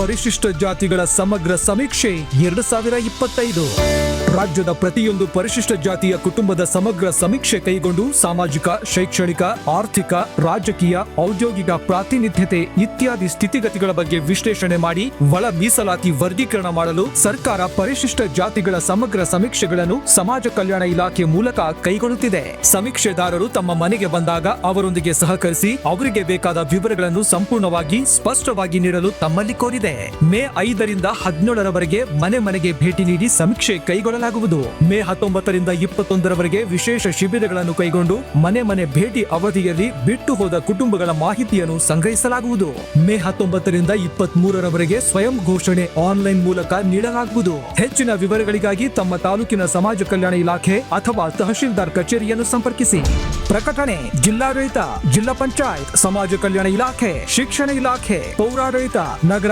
ಪರಿಶಿಷ್ಟ ಜಾತಿಗಳ ಸಮಗ್ರ ಸಮೀಕ್ಷೆ 2025 ರಾಜ್ಯದ ಪ್ರತಿಯೊಂದು ಪರಿಶಿಷ್ಟ ಜಾತಿಯ ಕುಟುಂಬದ ಸಮಗ್ರ ಸಮೀಕ್ಷೆ ಕೈಗೊಂಡು ಸಾಮಾಜಿಕ, ಶೈಕ್ಷಣಿಕ, ಆರ್ಥಿಕ, ರಾಜಕೀಯ, ಔದ್ಯೋಗಿಕ ಪ್ರಾತಿನಿಧ್ಯತೆ ಇತ್ಯಾದಿ ಸ್ಥಿತಿಗತಿಗಳ ಬಗ್ಗೆ ವಿಶ್ಲೇಷಣೆ ಮಾಡಿ ಒಳ ಮೀಸಲಾತಿ ವರ್ಗೀಕರಣ ಮಾಡಲು ಸರ್ಕಾರ ಪರಿಶಿಷ್ಟ ಜಾತಿಗಳ ಸಮಗ್ರ ಸಮೀಕ್ಷೆಗಳನ್ನು ಸಮಾಜ ಕಲ್ಯಾಣ ಇಲಾಖೆ ಮೂಲಕ ಕೈಗೊಳ್ಳುತ್ತಿದೆ. ಸಮೀಕ್ಷೆದಾರರು ತಮ್ಮ ಮನೆಗೆ ಬಂದಾಗ ಅವರೊಂದಿಗೆ ಸಹಕರಿಸಿ ಅವರಿಗೆ ಬೇಕಾದ ವಿವರಗಳನ್ನು ಸಂಪೂರ್ಣವಾಗಿ ಸ್ಪಷ್ಟವಾಗಿ ನೀಡಲು ತಮ್ಮಲ್ಲಿ ಕೋರಿದೆ. ಮೇ 5ರಿಂದ 17ರವರೆಗೆ ಮನೆ ಮನೆಗೆ ಭೇಟಿ ನೀಡಿ ಸಮೀಕ್ಷೆ ಕೈಗೊಳ್ಳಲಾಗುವುದು. ಮೇ 19ರಿಂದ 21ರವರೆಗೆ ವಿಶೇಷ ಶಿಬಿರಗಳನ್ನು ಕೈಗೊಂಡು ಮನೆ ಮನೆ ಭೇಟಿ ಅವಧಿಯಲ್ಲಿ ಬಿಟ್ಟು ಹೋದ ಕುಟುಂಬಗಳ ಮಾಹಿತಿಯನ್ನು ಸಂಗ್ರಹಿಸಲಾಗುವುದು. ಮೇ 19ರಿಂದ 23ರವರೆಗೆ ಸ್ವಯಂ ಘೋಷಣೆ ಆನ್ಲೈನ್ ಮೂಲಕ ನೀಡಲಾಗುವುದು. ಹೆಚ್ಚಿನ ವಿವರಗಳಿಗಾಗಿ ತಮ್ಮ ತಾಲೂಕಿನ ಸಮಾಜ ಕಲ್ಯಾಣ ಇಲಾಖೆ ಅಥವಾ ತಹಶೀಲ್ದಾರ್ ಕಚೇರಿಯನ್ನು ಸಂಪರ್ಕಿಸಿ. ಪ್ರಕಟಣೆ ಜಿಲ್ಲಾಡಳಿತ, ಜಿಲ್ಲಾ ಪಂಚಾಯತ್, ಸಮಾಜ ಕಲ್ಯಾಣ ಇಲಾಖೆ, ಶಿಕ್ಷಣ ಇಲಾಖೆ, ಪೌರಾಡಳಿತ, ನಗರ